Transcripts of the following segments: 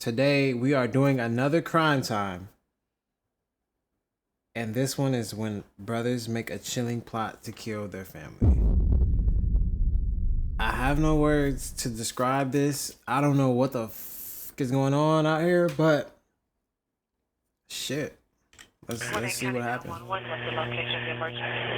Today we are doing another crime time. And this one is when brothers make a chilling plot to kill their family. I have no words to describe this. I don't know what the fuck is going on out here, but shit. Let's see what happens.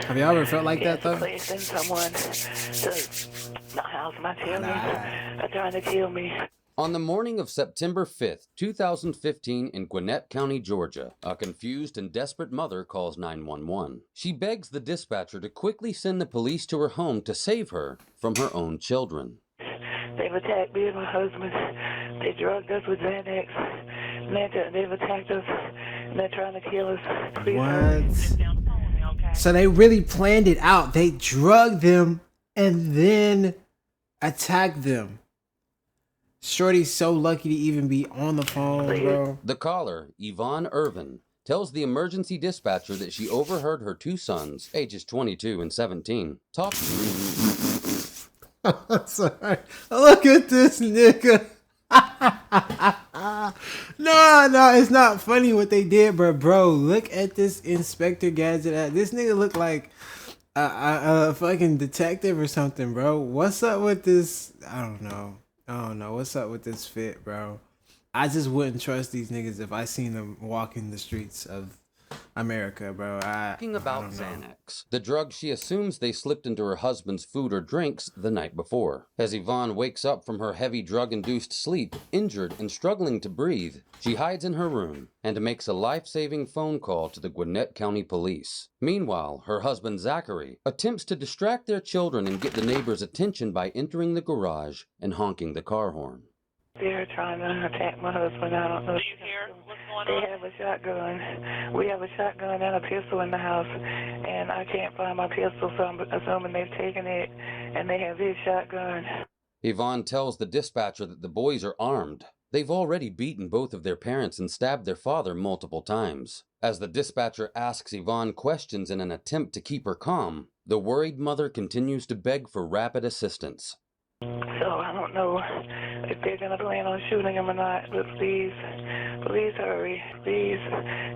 Have y'all ever felt like that though? Please send someone to my house. My children are trying to kill me. On the morning of September 5th, 2015 in Gwinnett County, Georgia, a confused and desperate mother calls 911. She begs the dispatcher to quickly send the police to her home to save her from her own children. They've attacked me and my husband. They drugged us with Xanax. They've attacked us and they're trying to kill us. Please What? So they really planned it out. They drugged them and then attacked them. Shorty's so lucky to even be on the phone, bro. The caller, Yvonne Irvin, tells the emergency dispatcher that she overheard her two sons, ages 22 and 17, talk. Sorry. Look at this nigga. No, it's not funny what they did, bro. Look at this Inspector Gadget. This nigga look like a fucking detective or something, bro. What's up with this? I don't know. What's up with this fit, bro? I just wouldn't trust these niggas if I seen them walking the streets of America, bro. Talking about Xanax, the drug she assumes they slipped into her husband's food or drinks the night before. As Yvonne wakes up from her heavy drug-induced sleep, injured and struggling to breathe, she hides in her room and makes a life-saving phone call to the Gwinnett County Police. Meanwhile, her husband Zachary attempts to distract their children and get the neighbors' attention by entering the garage and honking the car horn. They're trying to attack my husband. I don't know. Do you hear what's going They on? have a shotgun. We have a shotgun and a pistol in the house, and I can't find my pistol, so I'm assuming they've taken it, and they have his shotgun. Yvonne tells the dispatcher that the boys are armed. They've already beaten both of their parents and stabbed their father multiple times. As the dispatcher asks Yvonne questions in an attempt to keep her calm, the worried mother continues to beg for rapid assistance. So I don't know if they're going to plan on shooting him or not, but please hurry. Please.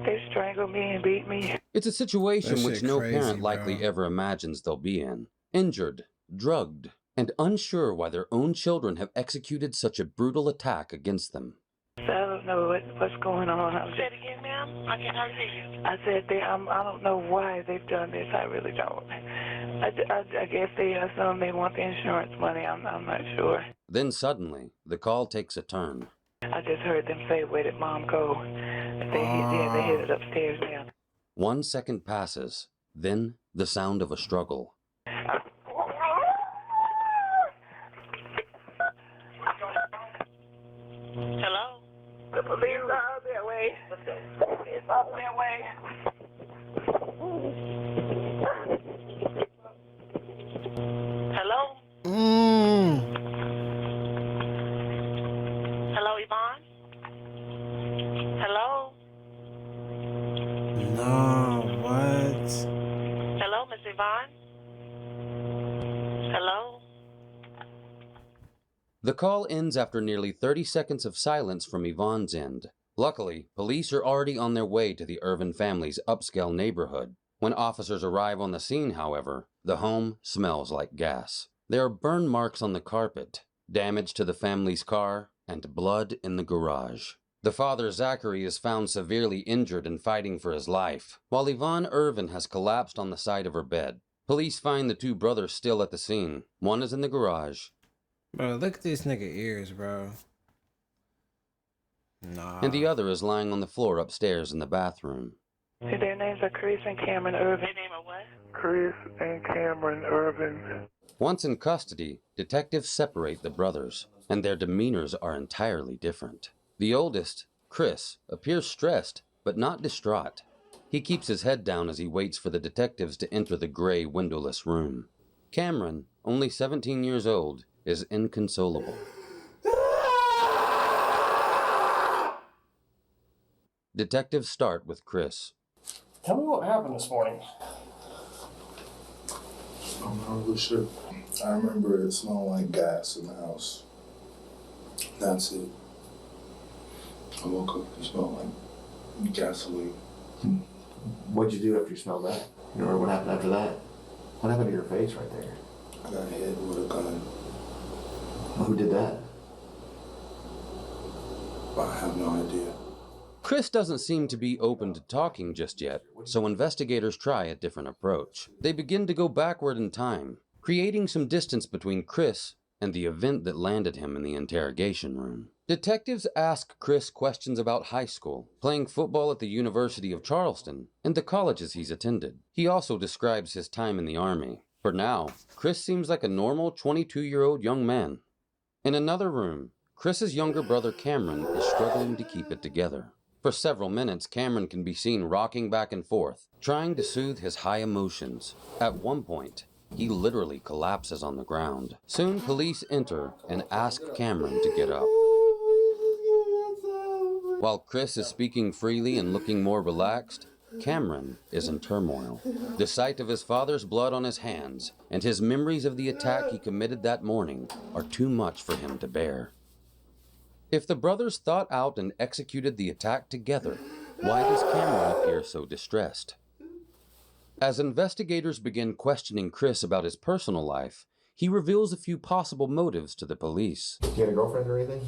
They strangled me and beat me. It's a situation That which shit no crazy, parent likely bro. ever imagines they'll be in. Injured, drugged, and unsure why their own children have executed such a brutal attack against them. So I don't know what's going on. Say it again, ma'am. I can't hardly hear you. I said I don't know why they've done this. I really don't. I guess they assume they want the insurance money. I'm not sure. Then suddenly, the call takes a turn. I just heard them say, "Where did Mom go?" They headed upstairs now. 1 second passes, then the sound of a struggle. Hello? The police are on their way. It's on their way. Hello? Hello, Yvonne? Hello? No, what? Hello, Miss Yvonne? Hello? The call ends after nearly 30 seconds of silence from Yvonne's end. Luckily, police are already on their way to the Irvin family's upscale neighborhood. When officers arrive on the scene, however, the home smells like gas. There are burn marks on the carpet, damage to the family's car, and blood in the garage. The father, Zachary, is found severely injured and fighting for his life, while Yvonne Irvin has collapsed on the side of her bed. Police find the two brothers still at the scene. One is in the garage, Bro, look at this nigga ears, bro. Nah. and the other is lying on the floor upstairs in the bathroom. Their names are Chris and Cameron Irvin. Their name are what? Chris and Cameron Irvin. Once in custody, detectives separate the brothers, and their demeanors are entirely different. The oldest, Chris, appears stressed, but not distraught. He keeps his head down as he waits for the detectives to enter the gray, windowless room. Cameron, only 17 years old, is inconsolable. Detectives start with Chris. Tell me what happened this morning. I'm not really sure. I remember it smelling like gas in the house. That's it. I woke up and smelled like gasoline. What'd you do after you smelled that? You remember what happened after that? What happened to your face right there? I got hit with a gun. Who did that? I have no idea. Chris doesn't seem to be open to talking just yet, so investigators try a different approach. They begin to go backward in time, creating some distance between Chris and the event that landed him in the interrogation room. Detectives ask Chris questions about high school, playing football at the University of Charleston, and the colleges he's attended. He also describes his time in the Army. For now, Chris seems like a normal 22-year-old young man. In another room, Chris's younger brother Cameron is struggling to keep it together. For several minutes, Cameron can be seen rocking back and forth, trying to soothe his high emotions. At one point, he literally collapses on the ground. Soon, police enter and ask Cameron to get up. While Chris is speaking freely and looking more relaxed, Cameron is in turmoil. The sight of his father's blood on his hands and his memories of the attack he committed that morning are too much for him to bear. If the brothers thought out and executed the attack together, why does Cameron appear so distressed? As investigators begin questioning Chris about his personal life, he reveals a few possible motives to the police. You had a girlfriend or anything?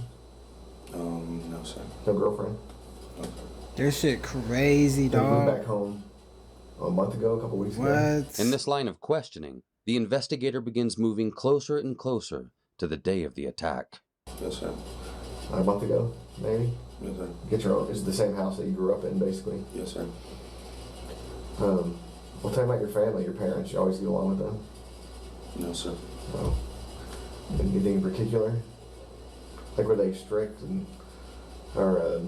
No, sir. No girlfriend? No, sir. This shit crazy, You moved dog. back home a month ago, a couple weeks ago? What? In this line of questioning, the investigator begins moving closer and closer to the day of the attack. Yes, sir. A month ago, maybe? Yes, sir. Get your own. It's the same house that you grew up in, basically. Yes, sir. Well, tell me about your family, your parents. You always get along with them? No, sir. No. Anything in particular? Like, were they strict or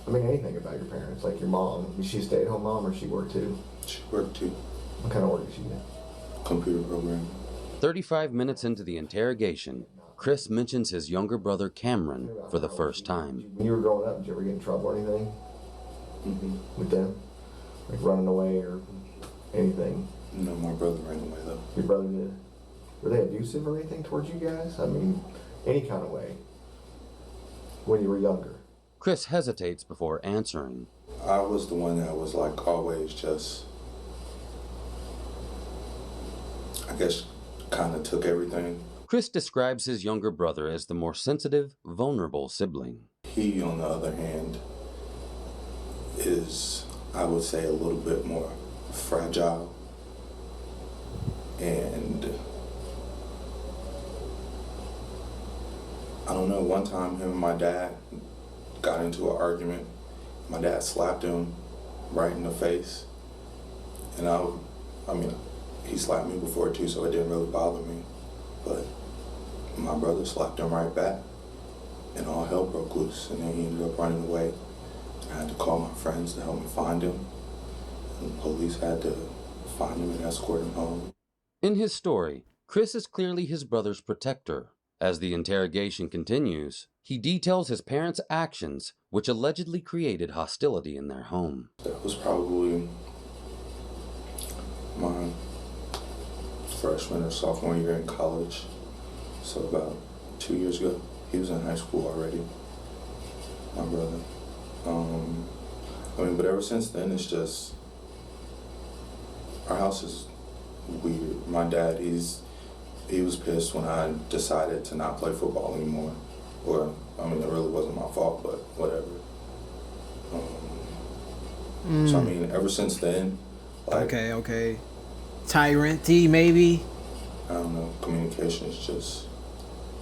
anything about your parents? Like your mom. Was she a stay-at-home mom or she worked too? She worked too. What kind of work did she do? Computer programming. 35 minutes into the interrogation, Chris mentions his younger brother Cameron for the first time. When you were growing up, did you ever get in trouble or anything with them? Like running away or anything? No, my brother ran away though. Your brother did? Were they abusive or anything towards you guys? I mean, any kind of way when you were younger? Chris hesitates before answering. I was the one that was like always just, I guess, kind of took everything. Chris describes his younger brother as the more sensitive, vulnerable sibling. He, on the other hand, is, I would say, a little bit more fragile. And I don't know, one time him and my dad got into an argument. My dad slapped him right in the face. And I mean, he slapped me before too, so it didn't really bother me. But my brother slapped him right back, and all hell broke loose, and then he ended up running away. I had to call my friends to help me find him, and the police had to find him and escort him home. In his story, Chris is clearly his brother's protector. As the interrogation continues, he details his parents' actions, which allegedly created hostility in their home. That was probably my freshman or sophomore year in college. So about 2 years ago. He was in high school already, my brother. But ever since then, it's just, our house is weird. My dad, he was pissed when I decided to not play football anymore. Or, it really wasn't my fault, but whatever. So, ever since then, like... Okay. Tyrant T, maybe? I don't know, communication is just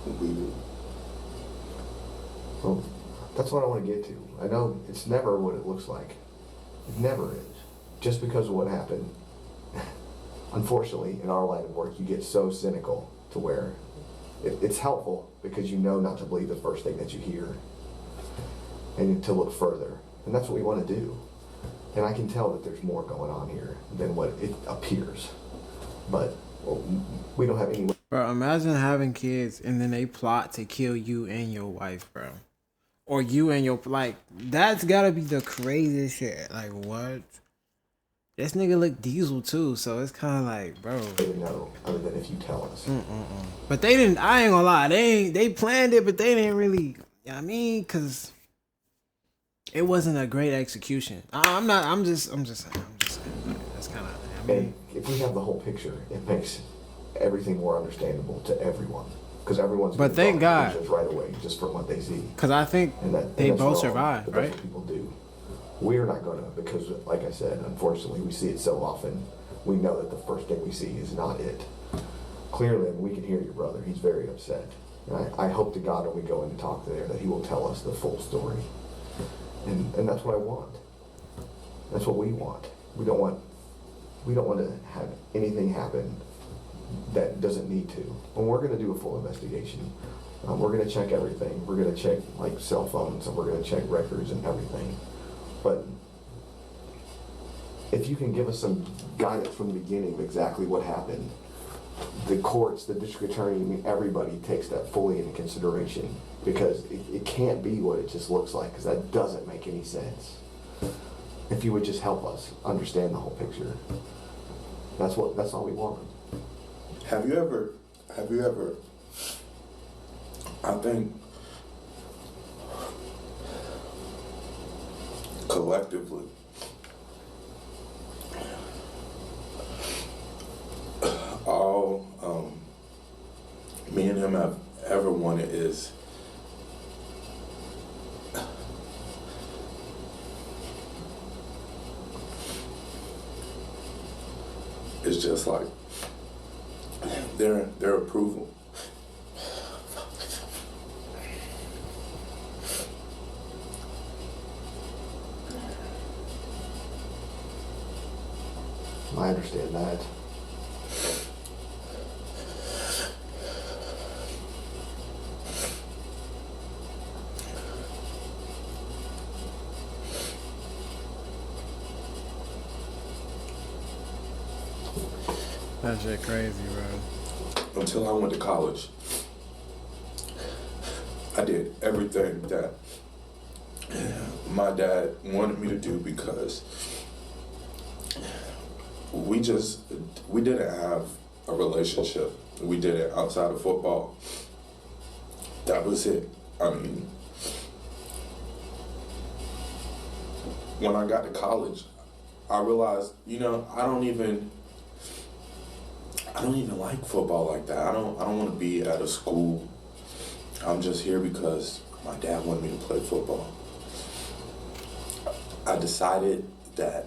weird. Well, that's what I want to get to. I know it's never what it looks like. It never is. Just because of what happened. Unfortunately, in our line of work, you get so cynical to where it's helpful because you know not to believe the first thing that you hear and to look further. And that's what we want to do. And I can tell that there's more going on here than what it appears. But we don't have any... Bro, imagine having kids and then they plot to kill you and your wife, bro. Or you and your... Like, that's gotta be the craziest shit. Like, what? This nigga look Diesel too, so it's kind of like, bro. They know other than if you tell us. But they didn't... I ain't gonna lie. They planned it, but they didn't really... You know what I mean? Because... it wasn't a great execution. I'm just saying. That's kind of. I mean, And if we have the whole picture, it makes everything more understandable to everyone. Because everyone's But gonna thank draw God. conclusions right away just from what they see. because I think And they that's both wrong, survived, but that's right? what people do. We're not gonna, because like I said, unfortunately, we see it so often. We know that the first thing we see is not it. Clearly, we can hear your brother. He's very upset. And I hope to God when we go in and talk there that he will tell us the full story. And that's what I want. That's what we want. We don't want to have anything happen that doesn't need to. And we're going to do a full investigation. We're going to check everything. We're going to check like cell phones, and we're going to check records and everything. But if you can give us some guidance from the beginning of exactly what happened, the courts, the district attorney, I mean, everybody takes that fully into consideration, because it can't be what it just looks like, because that doesn't make any sense. If you would just help us understand the whole picture, that's all we want. Have you ever, I think, collectively, all me and him have ever wanted is just like their approval. I understand that. That shit crazy, bro. Until I went to college, I did everything that my dad wanted me to do, because we didn't have a relationship. We did it outside of football. That was it. I mean, when I got to college, I realized, I don't even like football like that. I don't want to be at a school. I'm just here because my dad wanted me to play football. I decided that,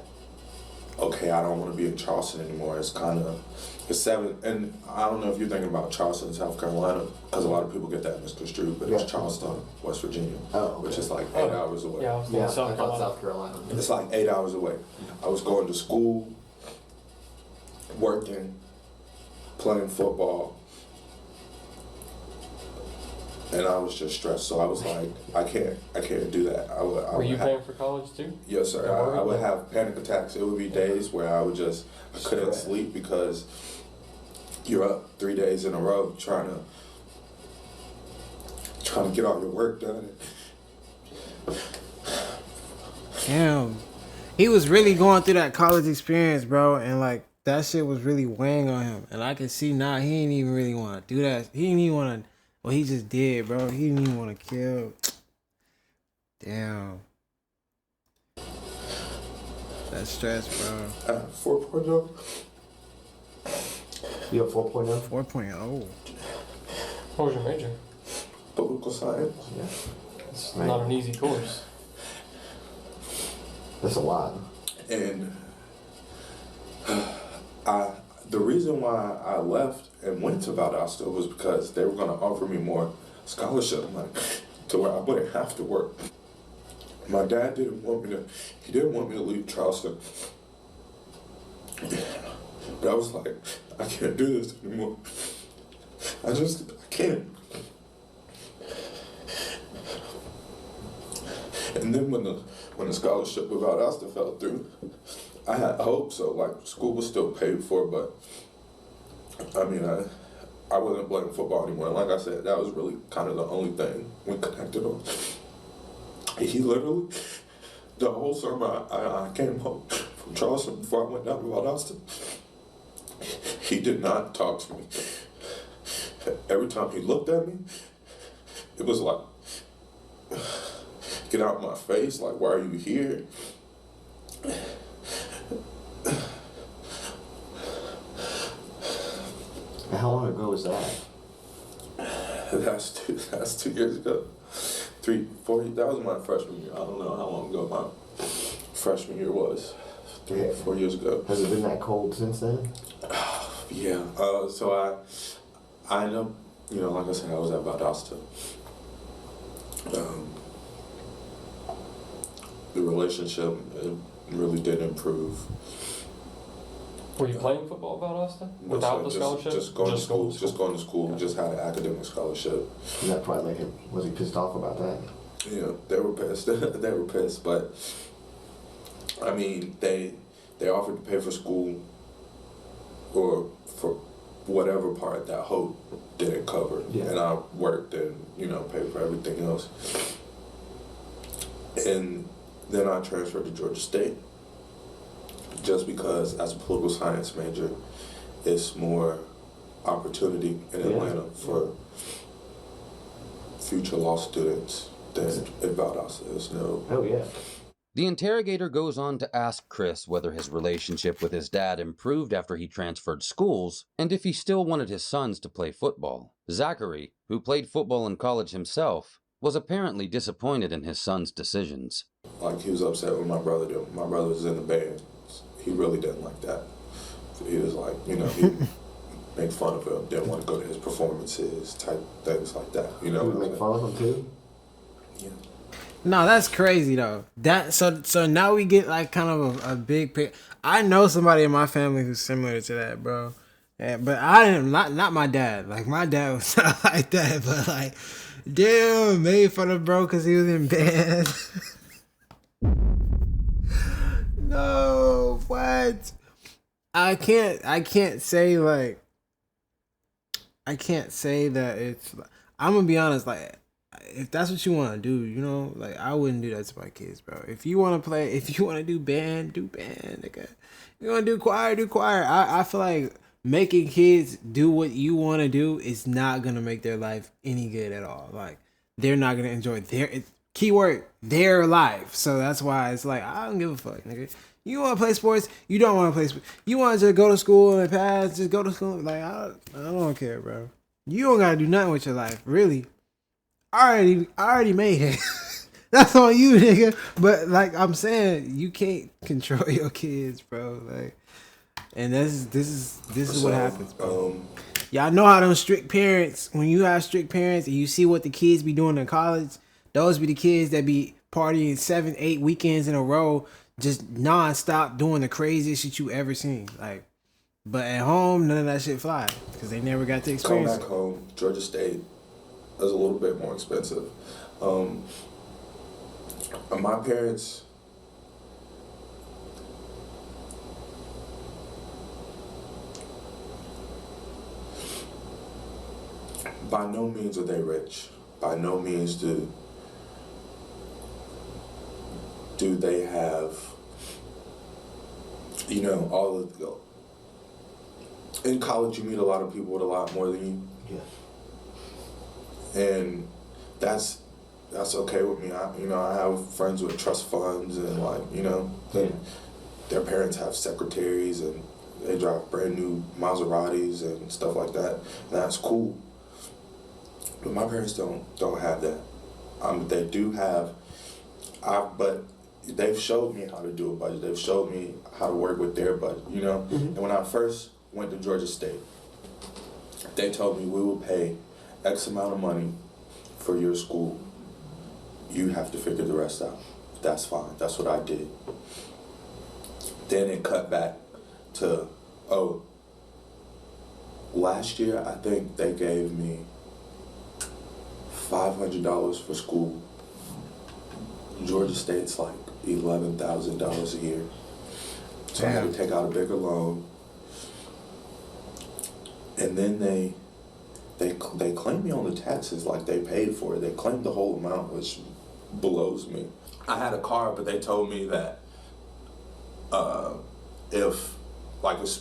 okay, I don't want to be in Charleston anymore. It's 7, and I don't know if you're thinking about Charleston, South Carolina, because a lot of people get that misconstrued, but it's Charleston, West Virginia, which is like 8 hours away. Yeah, I was thinking South Carolina. It's like 8 hours away. I was going to school, working, playing football, and I was just stressed. So I was like, I can't do that. Were you paying for college too? Yes, sir. I would have panic attacks. It would be days where I couldn't sleep, because you're up 3 days in a row trying to get all your work done. Damn. He was really going through that college experience, bro, and like that shit was really weighing on him. And I can see now he didn't even really want to do that. He didn't even want to. Well, he just did, bro. He didn't even want to kill. Damn. That stress, bro. 4.0. You have 4.0? 4.0. What was your major? Political science. Yeah. It's not an easy course. That's a lot. And the reason why I left and went to Valdosta was because they were going to offer me more scholarship money to where I wouldn't have to work. My dad didn't want me to leave Charleston. But I was like, I can't do this anymore. I can't. And then when the scholarship with Valdosta fell through, I had hope. So like, school was still paid for, but I mean, I wasn't playing football anymore. Like I said, that was really kind of the only thing we connected on. He literally, the whole summer I came home from Charleston before I went down to Valdosta, he did not talk to me. Every time he looked at me, it was like get out of my face. Like, why are you here? How long ago was that? That's 2 years ago. 3, 4, that was my freshman year. I don't know how long ago my freshman year was. 3, 4 years ago. Has it been that cold since then? Yeah. So I ended up, like I said, I was at Valdosta. The relationship, it really did improve. Were you playing football at Valdosta without the scholarship? Just going to school. Just going to school. Yeah. Just had an academic scholarship. Did that probably make him, was he pissed off about that? Yeah, they were pissed. They were pissed, but I mean, they offered to pay for school or for whatever part that Hope didn't cover, and I worked and paid for everything else. And then I transferred to Georgia State, just because as a political science major, it's more opportunity in Atlanta for future law students than in Valdosta. There's no. Oh yeah. The interrogator goes on to ask Chris whether his relationship with his dad improved after he transferred schools, and if he still wanted his sons to play football. Zachary, who played football in college himself, was apparently disappointed in his son's decisions. Like, he was upset with my brother. My brother was in the band. He really didn't like that. He was like, he'd make fun of him, didn't want to go to his performances, type things like that. You would make fun of him too? Yeah. No, that's crazy though. So now we get like kind of a big pic. I know somebody in my family who's similar to that, bro. Yeah, but I didn't, not my dad. Like, my dad was not like that, but like, damn, made fun of bro because he was in band. No, what? I can't say like, I can't say that it's. I'm gonna be honest, like, if that's what you want to do, like, I wouldn't do that to my kids, bro. If you want to play, if you want to do band, nigga. If you want to do choir, do choir. I feel like making kids do what you want to do is not gonna make their life any good at all. Like, they're not gonna enjoy keyword, their life. So that's why it's like, I don't give a fuck, nigga. You want to play sports, you don't want to play sports. You want to go to school and pass, just go to school. Like, I don't care, bro. You don't gotta do nothing with your life, really. I already made it. That's on you, nigga. But like I'm saying, you can't control your kids, bro. Like, and this is what happens, bro. Y'all know how those strict parents, when you have strict parents and you see what the kids be doing in college, those be the kids that be partying 7-8 weekends in a row, just non-stop doing the craziest shit you ever seen. Like, but at home, none of that shit fly because they never got to experience Come back home, Georgia State is a little bit more expensive. My parents, by no means are they rich. By no means do they have, all of the. In college, you meet a lot of people with a lot more than you. Yeah. And that's okay with me. I have friends with trust funds and their parents have secretaries and they drive brand new Maseratis and stuff like that. And that's cool. But my parents don't have that. They do have, but they've showed me how to do a budget. They've showed me how to work with their budget. Mm-hmm. And when I first went to Georgia State, they told me we will pay X amount of money for your school. You have to figure the rest out. That's fine. That's what I did. Then it cut back to, last year I think they gave me $500 for school. Georgia State's like $11,000 a year. So I had to take out a bigger loan. And then they claim me on the taxes like they paid for it. They claimed the whole amount, which blows me. I had a car, but they told me that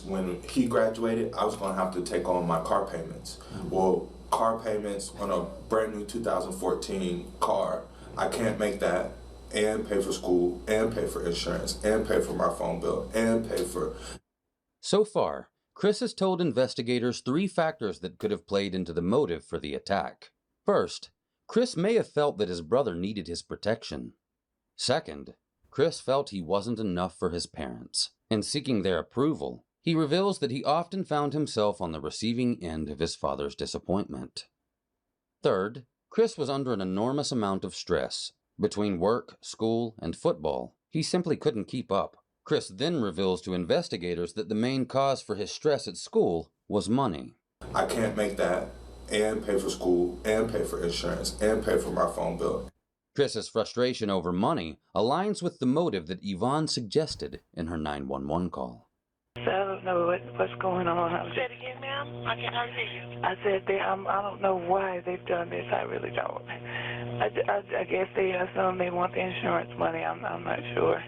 when he graduated, I was gonna have to take on my car payments. Mm-hmm. Well, car payments on a brand new 2014 car, I can't make that and pay for school, and pay for insurance, and pay for my phone bill, and pay for... So far, Chris has told investigators 3 factors that could have played into the motive for the attack. First, Chris may have felt that his brother needed his protection. Second, Chris felt he wasn't enough for his parents. In seeking their approval, he reveals that he often found himself on the receiving end of his father's disappointment. Third, Chris was under an enormous amount of stress. Between work, school, and football, he simply couldn't keep up. Chris then reveals to investigators that the main cause for his stress at school was money. I can't make that and pay for school, and pay for insurance, and pay for my phone bill. Chris's frustration over money aligns with the motive that Yvonne suggested in her 911 call. So I don't know what's going on. Say it again, ma'am. I can't hardly hear you. I said I don't know why they've done this. I really don't. I guess they assume they want the insurance money. I'm not sure.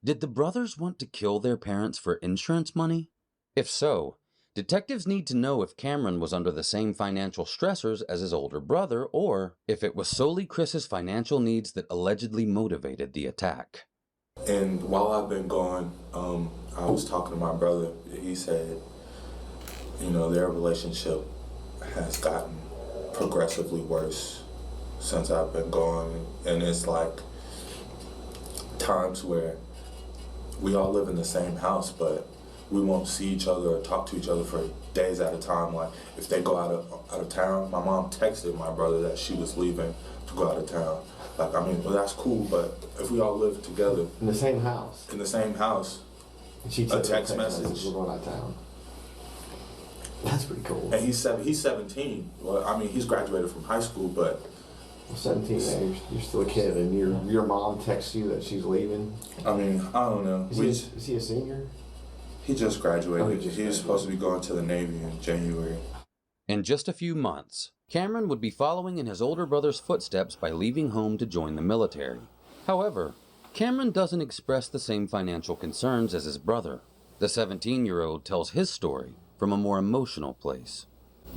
Did the brothers want to kill their parents for insurance money? If so, detectives need to know if Cameron was under the same financial stressors as his older brother, or if it was solely Chris's financial needs that allegedly motivated the attack. And while I've been gone, I was talking to my brother. He said, their relationship has gotten progressively worse since I've been gone. And it's like times where we all live in the same house, but we won't see each other or talk to each other for days at a time. Like if they go out of town, my mom texted my brother that she was leaving to go out of town. Like, well, that's cool, but if we all live together In the same house. in the same house, And she a text message. We're going out of town. That's pretty cool. And he's 17. Well, he's graduated from high school, but 17, man, you're still a kid, and your mom texts you that she's leaving. I don't know. Is he a senior? He just graduated. Oh, he He just was supposed to be going to the Navy in January. In just a few months, Cameron would be following in his older brother's footsteps by leaving home to join the military. However, Cameron doesn't express the same financial concerns as his brother. The 17-year-old tells his story from a more emotional place.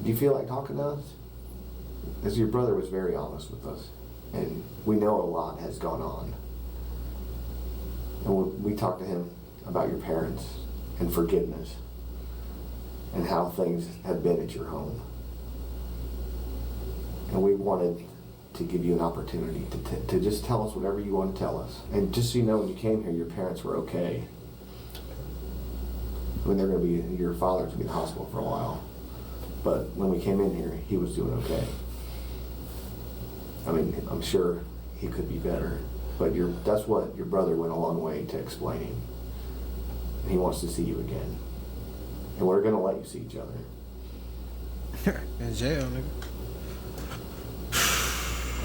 Do you feel like talking to us? Because your brother was very honest with us, and we know a lot has gone on. And we talked to him about your parents and forgiveness and how things have been at your home. And we wanted to give you an opportunity to just tell us whatever you want to tell us. And just so you know, when you came here, your parents were okay. They're going to be, your father's going to be in the hospital for a while. But when we came in here, he was doing okay. I'm sure he could be better. But that's what your brother went a long way to explaining. And he wants to see you again. And we're going to let you see each other. In jail, nigga.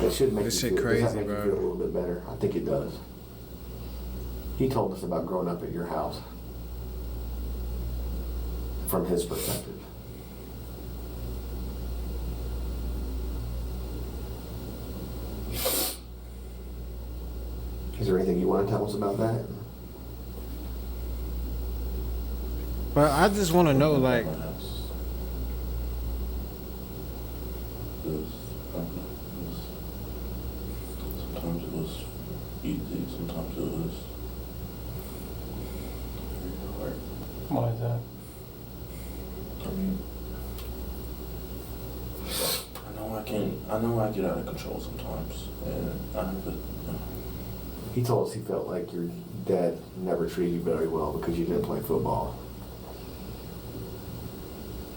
It should make This you shit feel, crazy, does that make bro. you feel a little bit better? I think it does. He told us about growing up at your house from his perspective. Is there anything you want to tell us about that? But I just want to know, like, Sometimes it was easy, sometimes it was very hard. Why is that? I know I get out of control sometimes, and I have to. He told us he felt like your dad never treated you very well because you didn't play football.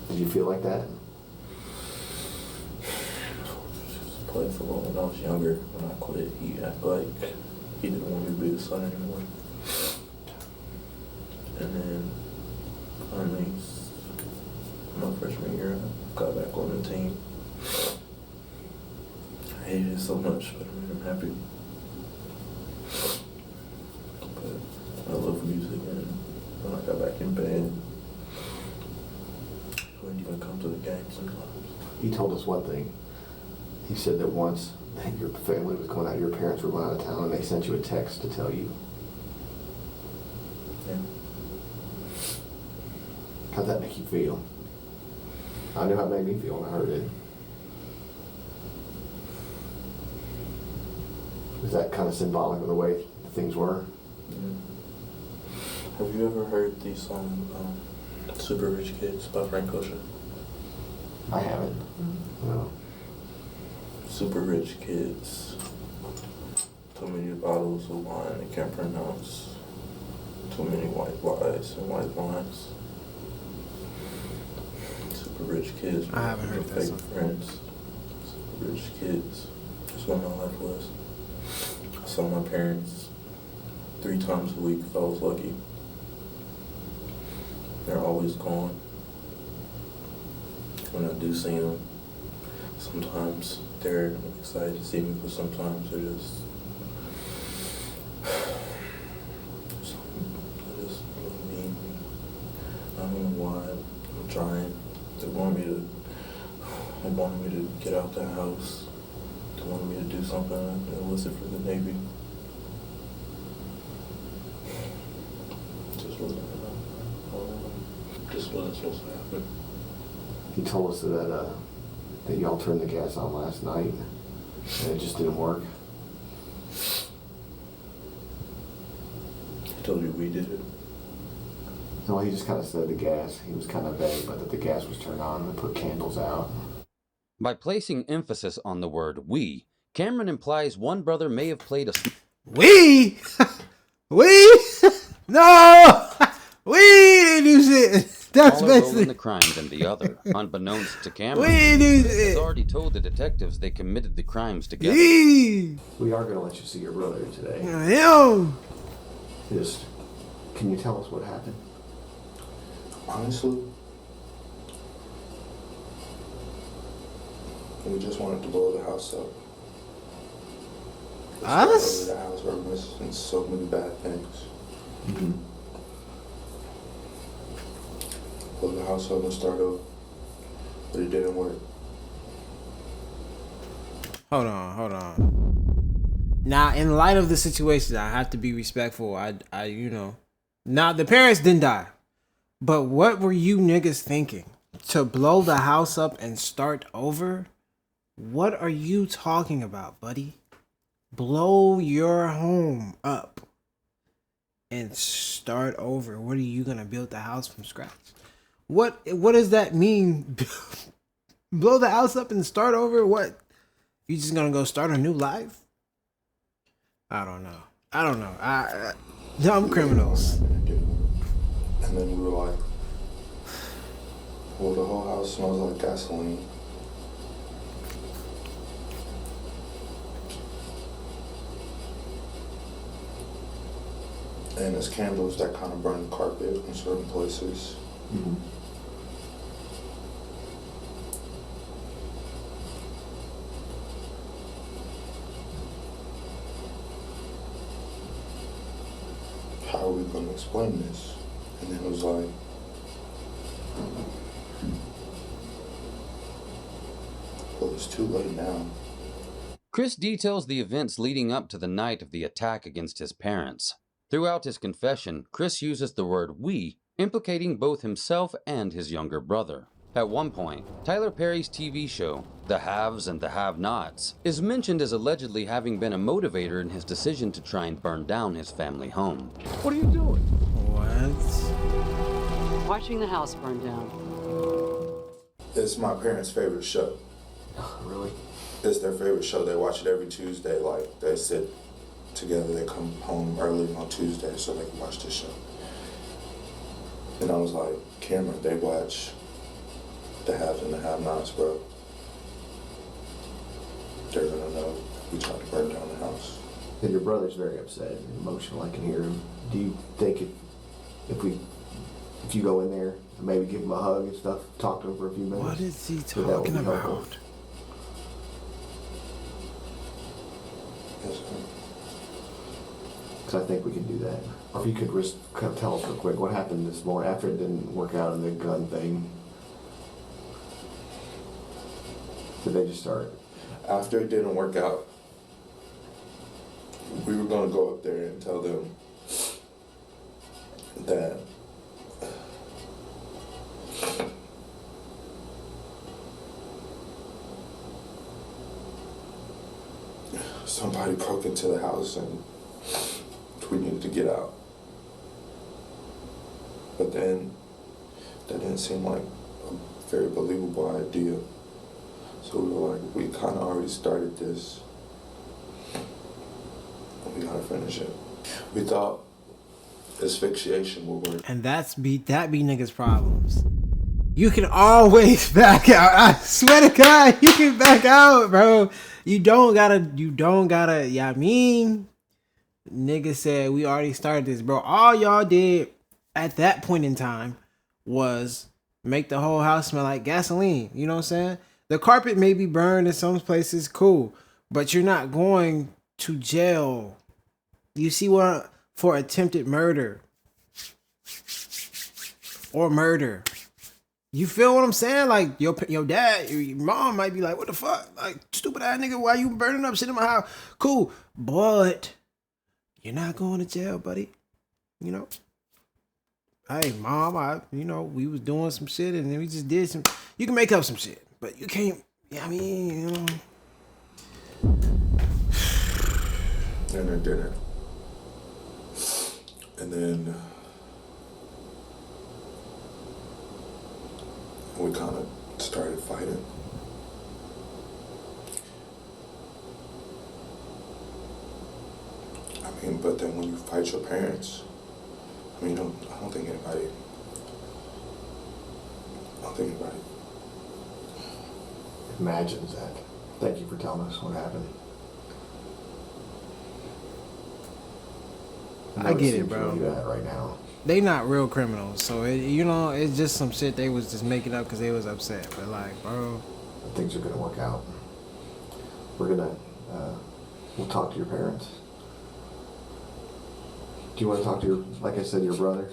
Did you feel like that? Played football when I was younger. When I quit, he acted like he didn't want me to be the son anymore. And then finally, my freshman year, I got back on the team. I hated it so much, but I made him happy. But I love music, and when I got back in band, I wouldn't even come to the game sometimes. He told us one thing. He said that once your family was going out, your parents were going out of town, and they sent you a text to tell you. Yeah. How'd that make you feel? I knew how it made me feel when I heard it. Is that kind of symbolic of the way things were? Have you ever heard the song Super Rich Kids by Frank Ocean? I haven't. No. Super rich kids. Too many bottles of wine they can't pronounce. Too many white lies and white wines. Super rich kids. I haven't heard that fake song. friends. Super rich kids. That's what my life was. I saw my parents 3 times a week if I was lucky. They're always gone. When I do see them, sometimes they're excited to see me, but sometimes they're just mean. I don't know why. I'm trying. They wanted me to get out the house. They wanted me to do something that wasn't for the Navy. Just wasn't enough. Just wasn't supposed to happen. He told us that y'all turned the gas on last night and it just didn't work. I told you we did it. No, he just kind of said the gas. He was kind of vague, but that the gas was turned on and they put candles out. By placing emphasis on the word we, Cameron implies one brother may have played a We? We? No! We didn't do shit. That's smaller role basically. in the crime than the other. Unbeknownst to Cameron, We didn't do Chris has shit. already told the detectives they committed the crimes together. We. We are going to let you see your brother today. Him. Just, can you tell us what happened? Honestly, we just wanted to blow the house up. Us? The house were missing so many bad things. Blow the house up and start over, but it didn't work. Hold on. Now, in light of the situation, I have to be respectful. Now the parents didn't die, but what were you niggas thinking? To blow the house up and start over? What are you talking about, buddy? Blow your home up and start over. What are you gonna build the house from scratch? What does that mean? Blow the house up and start over? What? You just gonna go start a new life? I don't know. Dumb criminals. And then we were like, well, the whole house smells like gasoline. And there's candles that kind of burn the carpet in certain places. How are we going to explain this? And then it was like, well, it's too late now. Chris details the events leading up to the night of the attack against his parents. Throughout his confession, Chris uses the word we, implicating both himself and his younger brother. At one point, Tyler Perry's TV show, The Haves and the Have-Nots, is mentioned as allegedly having been a motivator in his decision to try and burn down his family home. What are you doing? What? Watching the house burn down. It's my parents' favorite show. Really? It's their favorite show. They watch it every Tuesday. Like, they sit together. They come home early on Tuesday so they can watch this show. And I was like, Cameron, they watch The Haves and the Have-Nots, bro. They're gonna know we tried to burn down the house. And your brother's very upset and emotional. I can hear him. Do you think if you go in there and maybe give him a hug and stuff, talk to him for a few minutes? What is he that would be talking helpful? about? Yes, sir. Because I think we can do that. Or if you could just kind of tell us real quick what happened this morning after it didn't work out in the gun thing. Did they just start? After it didn't work out, we were gonna go up there and tell them that somebody somebody broke into the house and we needed to get out. But then that didn't seem like a very believable idea. So we were like, we kind of already started this. We gotta finish it. We thought asphyxiation would work. And that be niggas' problems. You can always back out. I swear to God, you can back out, bro. You don't gotta, yeah, I mean, nigga said we already started this, bro. All y'all did at that point in time was make the whole house smell like gasoline. You know what I'm saying? The carpet may be burned in some places, cool, but you're not going to jail. You see what? For attempted murder or murder. You feel what I'm saying? Like your dad, your mom might be like, "What the fuck? Like stupid ass nigga, why you burning up shit in my house?" Cool, but you're not going to jail, buddy. You know. Hey, mom, we was doing some shit and then we just did some. You can make up some shit, but you can't. Yeah, I mean, you know. And I did it. And then we kind of started fighting. I mean, but then when you fight your parents, I mean, I don't think anybody imagines that. Thank you for telling us what happened. I get it, bro. Right now. They not real criminals, so it's just some shit they was just making up because they was upset. But like, bro, things are gonna work out. We're gonna we'll talk to your parents. Do you want to talk to like I said, your brother?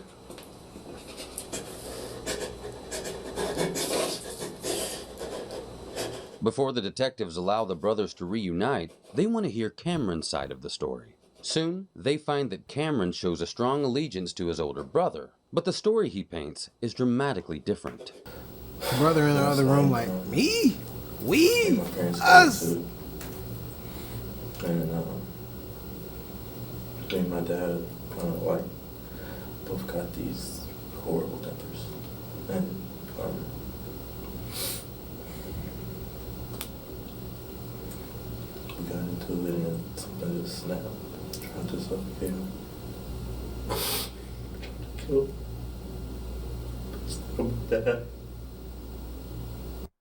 Before the detectives allow the brothers to reunite, they want to hear Cameron's side of the story. Soon, they find that Cameron shows a strong allegiance to his older brother, but the story he paints is dramatically different. Brother in the other room like, me? We? My parents Us? too. And me and my dad kind of like both got these horrible tempers. And we got into it and something just snapped. Trying to suffocate him. Trying to kill my dad.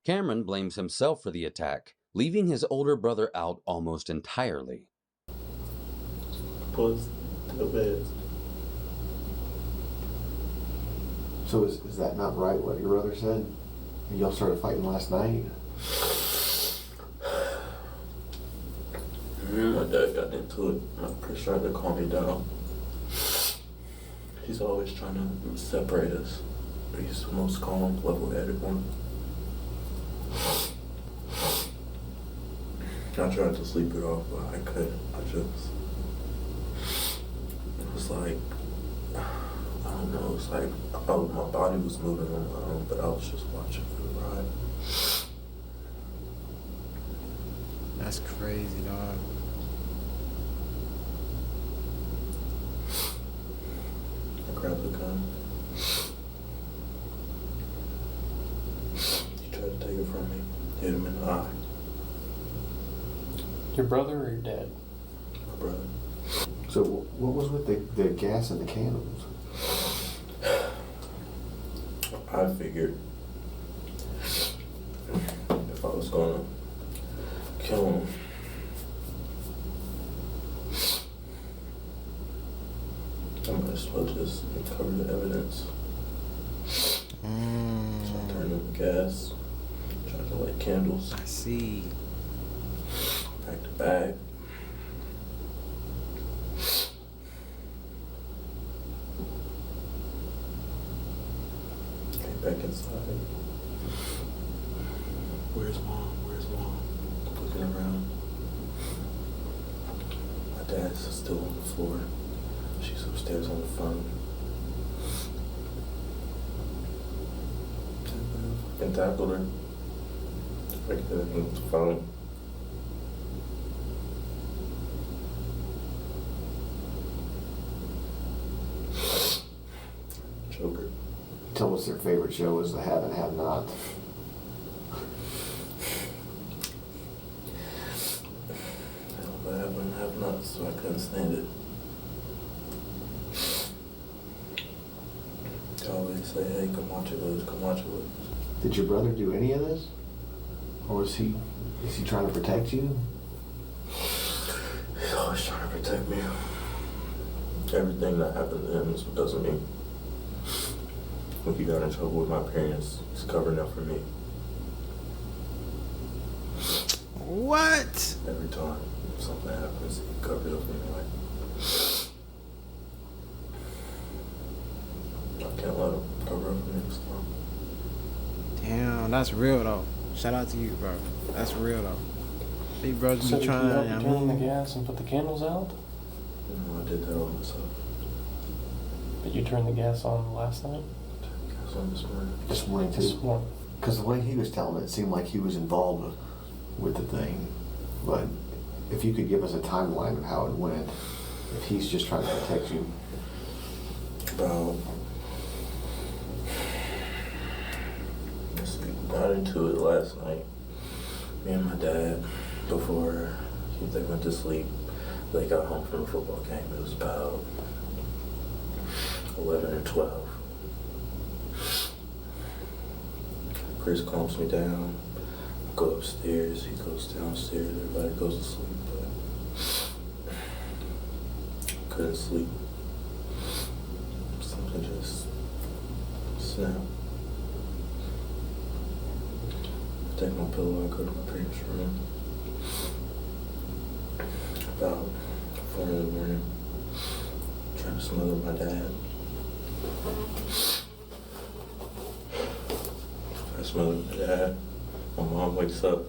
Cameron blames himself for the attack, leaving his older brother out almost entirely. Was the best. So is that not right what your brother said? Y'all started fighting last night? My dad got into it. My Chris tried to calm me down. He's always trying to separate us. He's the most calm, level-headed one. I tried to sleep it off, but I couldn't. It was like, I don't know, it's like my body was moving on my own, but I was just watching for the ride. That's crazy, dog. I grabbed the gun. He tried to take it from me, hit him in the eye. Your brother or your dad? My brother. So what was with the gas and the candles? I figured if I was gonna kill him, I might as well just cover the evidence. So I turned on the gas, tried to light candles, I see. packed a bag. Came back inside. Where's mom? Where's mom? Looking around. My dad's still on the floor. She's upstairs on the phone. And tackled her. Right there on the phone. told us their favorite show was The Have and Have Not. The Have and Have Not, so I couldn't stand it. They always say, hey, come watch it with us, come watch it with us. Did your brother do any of this? Or is he trying to protect you? He's always trying to protect me. Everything that happened to him is because of me. When he got in trouble with my parents, he's covering up for me. What? Every time something happens, he covers up for me. Like, I can't let him cover up for me this time. Damn, that's real though. Shout out to you, bro. That's real though. Big brothers So be did you trying help to. turn the gas and put the candles out? You know, I did that all myself. But you turned the gas on last night? Gas on this morning. This morning This too? morning. Because the way he was telling it seemed like he was involved with the thing. But if you could give us a timeline of how it went, if he's just trying to protect you. About, let's see, we got into it last night. Me and my dad, before they went to sleep, they got home from a football game. It was about 11 or 12. Chris calms me down. I go upstairs, he goes downstairs, everybody goes to sleep, but couldn't sleep. Something just snapped. I take my pillow, I go to my parents' room. About 4 in the morning, trying to smother my dad. I smothered my dad. My mom wakes up,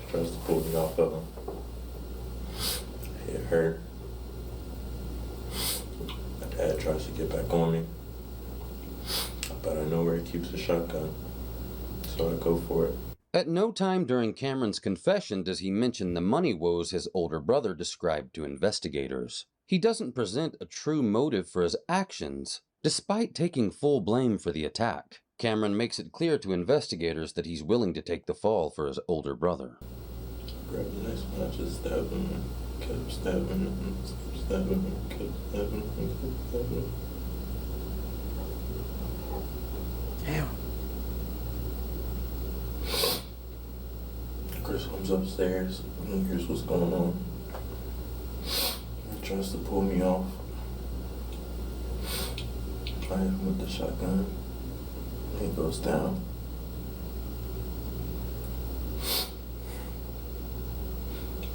tries to pull me off of him. I hit her. My dad tries to get back on me, but I know where he keeps the shotgun, so I go for it. At no time during Cameron's confession does he mention the money woes his older brother described to investigators. He doesn't present a true motive for his actions, despite taking full blame for the attack. Cameron makes it clear to investigators that he's willing to take the fall for his older brother. Grabbed the next one, I just stabbed him and kept stabbing him and kept stabbing him and kept stabbing him and kept stabbing him. Damn. Chris comes upstairs and hears what's going on. He tries to pull me off. I hit him with the shotgun. He goes down.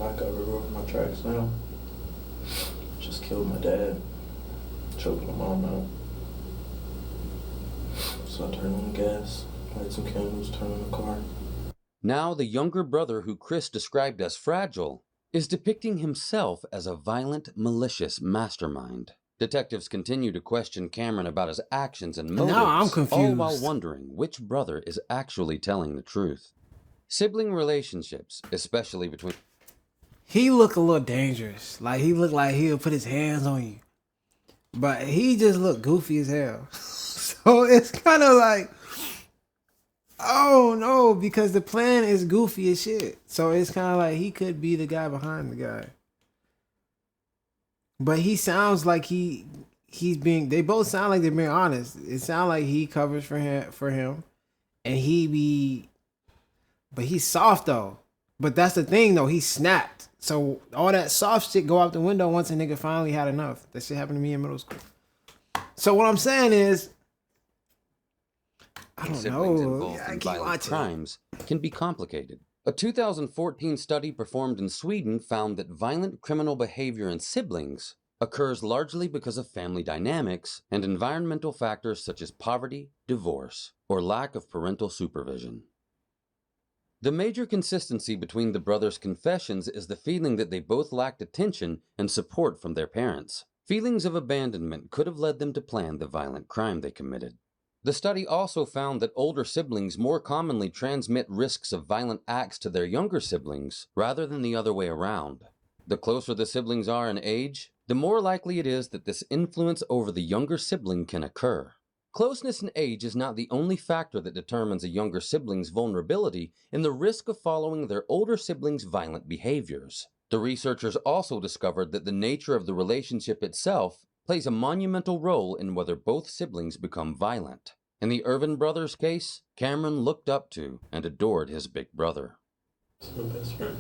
I got rid of my tracks now. Just killed my dad. Choked my mom out. So I turned on the gas, light some candles, turned on the car. Now the younger brother who Chris described as fragile is depicting himself as a violent, malicious mastermind. Detectives continue to question Cameron about his actions and motives, Now I'm confused. all while wondering which brother is actually telling the truth. Sibling relationships, especially between... He look a little dangerous. Like he look like he'll put his hands on you. But he just look goofy as hell. So it's kind of like, oh no, because the plan is goofy as shit. So it's kind of like he could be the guy behind the guy. But he sounds like he's being, they both sound like they're being honest. It sounds like he covers for him and but he's soft though. But that's the thing though, he snapped. So all that soft shit go out the window once a nigga finally had enough. That shit happened to me in middle school. So what I'm saying is, I don't siblings know. involved I in keep violent watching. crimes can be complicated. A 2014 study performed in Sweden found that violent criminal behavior in siblings occurs largely because of family dynamics and environmental factors such as poverty, divorce, or lack of parental supervision. The major consistency between the brothers' confessions is the feeling that they both lacked attention and support from their parents. Feelings of abandonment could have led them to plan the violent crime they committed. The study also found that older siblings more commonly transmit risks of violent acts to their younger siblings rather than the other way around. The closer the siblings are in age, the more likely it is that this influence over the younger sibling can occur. Closeness in age is not the only factor that determines a younger sibling's vulnerability in the risk of following their older sibling's violent behaviors. The researchers also discovered that the nature of the relationship itself plays a monumental role in whether both siblings become violent. In the Irvin brothers' case, Cameron looked up to and adored his big brother. He's my best friend.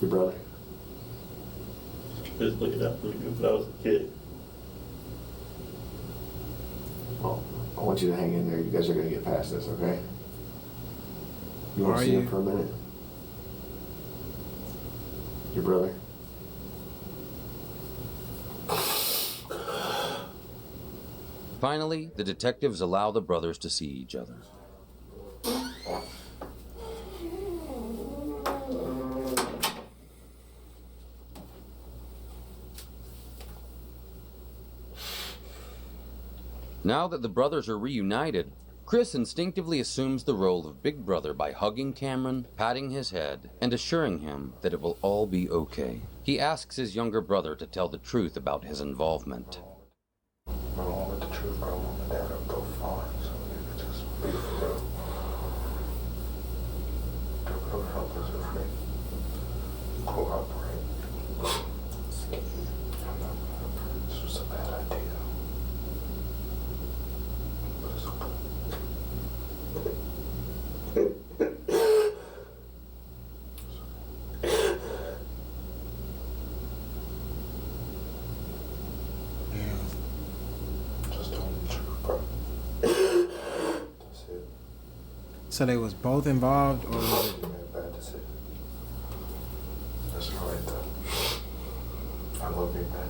Your brother. He was looking out for me when I was a kid. Well, I want you to hang in there. You guys are going to get past this, okay? You want Are to see you? him for a minute? Your brother? Finally, the detectives allow the brothers to see each other. Now that the brothers are reunited, Chris instinctively assumes the role of big brother by hugging Cameron, patting his head, and assuring him that it will all be okay. He asks his younger brother to tell the truth about his involvement. I don't want the truth, but I want my dad to go far, so we could just be for real. That would help us if we cooperate. This was a bad idea. But it's okay. Just tell me the truth, bro. That's it. So they was both involved, or was it? You made a bad decision. That's all right, though. I love you, man.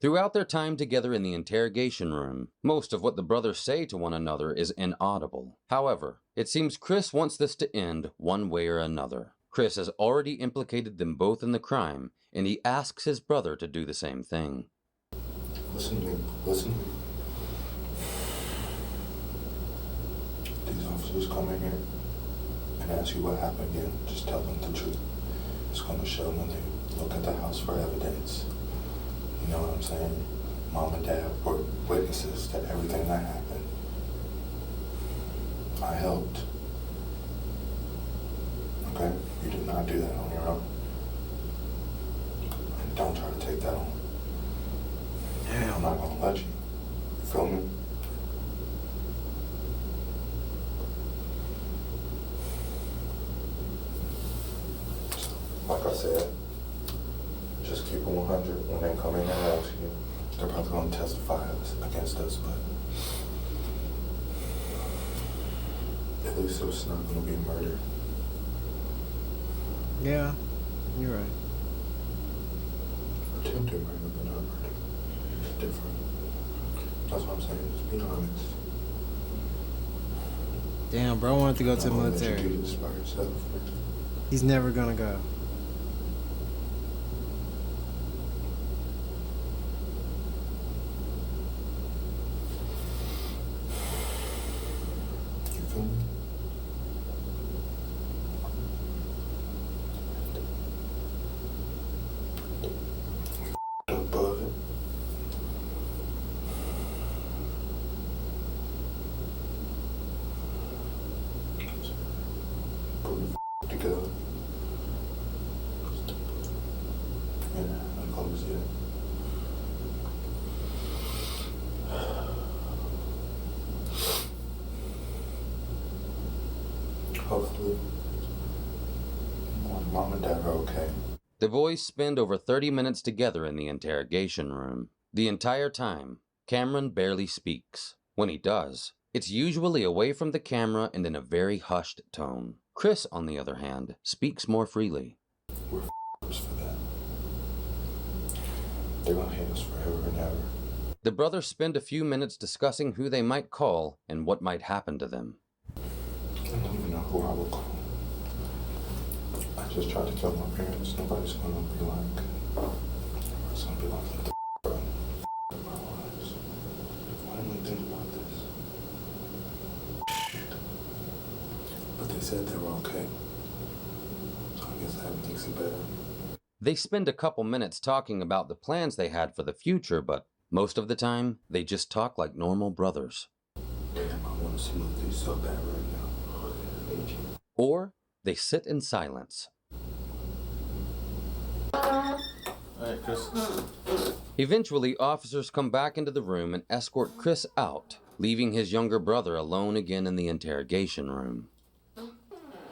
Throughout their time together in the interrogation room, most of what the brothers say to one another is inaudible. However, it seems Chris wants this to end one way or another. Chris has already implicated them both in the crime, and he asks his brother to do the same thing. Listen to me. Listen. These officers come in here and ask you what happened again. Just tell them the truth. It's going to show them they look at the house for evidence. You know what I'm saying? Mom and Dad were witnesses to everything that happened. I helped. Okay? You did not do that on your own. And don't try to take that on. I'm not gonna let you. You feel me? Like I said, just keep it 100 when they come in and ask you. They're probably gonna testify against us, but at least it's not gonna be murder. Yeah, you're right. Attempted murder, but not murder. It's different. That's what I'm saying. Just be honest. Damn, bro wanted to go to the I won't let you military. do this by yourself. He's never gonna go. You feel me? Above it. Put it together. Yeah, that close yet. Hopefully, when Mom and Dad are okay. The boys spend over 30 minutes together in the interrogation room. The entire time, Cameron barely speaks. When he does, it's usually away from the camera and in a very hushed tone. Chris, on the other hand, speaks more freely. We're f***ers for that. They're gonna hate us forever and ever. The brothers spend a few minutes discussing who they might call and what might happen to them. I don't even know who I will call. I just tried to kill my parents. Nobody's gonna be like, it's gonna be like, what the f***, bro? F*** my lives. Why didn't we think about this? Shit. But they said they were okay. So I guess that makes it better. They spend a couple minutes talking about the plans they had for the future, but Most of the time, they just talk like normal brothers. Damn, I want to smooth these so bad right now. I need you. Or they sit in silence. Alright, Chris. Eventually, officers come back into the room and escort Chris out, leaving his younger brother alone again in the interrogation room.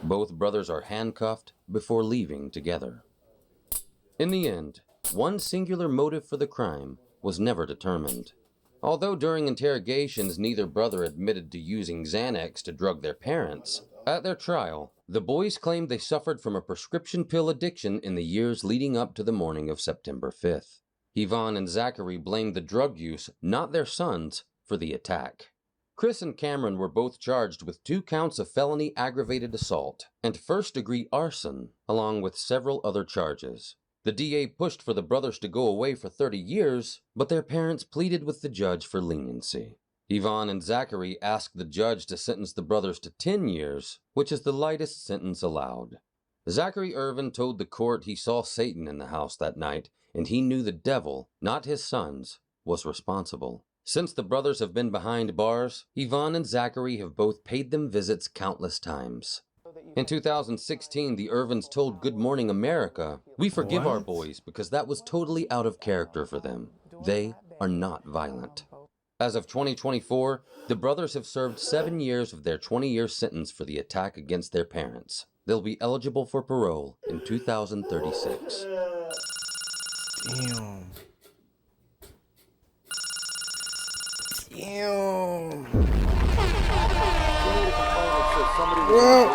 Both brothers are handcuffed before leaving together. In the end, one singular motive for the crime was never determined. Although during interrogations neither brother admitted to using Xanax to drug their parents, at their trial, the boys claimed they suffered from a prescription pill addiction in the years leading up to the morning of September 5th. Yvonne and Zachary blamed the drug use, not their sons, for the attack. Chris and Cameron were both charged with 2 counts of felony aggravated assault and first-degree arson, along with several other charges. The DA pushed for the brothers to go away for 30 years, but their parents pleaded with the judge for leniency. Yvonne and Zachary asked the judge to sentence the brothers to 10 years, which is the lightest sentence allowed. Zachary Irvin told the court he saw Satan in the house that night, and he knew the devil, not his sons, was responsible. Since the brothers have been behind bars, Yvonne and Zachary have both paid them visits countless times. In 2016, the Irvins told Good Morning America, "We forgive our boys because that was totally out of character for them. They are not violent." As of 2024, the brothers have served 7 years of their 20-year sentence for the attack against their parents. They'll be eligible for parole in 2036. Damn. Damn. Well,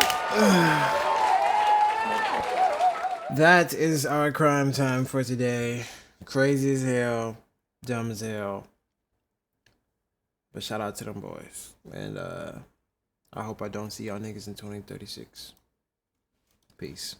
that is our crime time for today. Crazy as hell, dumb as hell. But shout out to them boys. And I hope I don't see y'all niggas in 2036. Peace.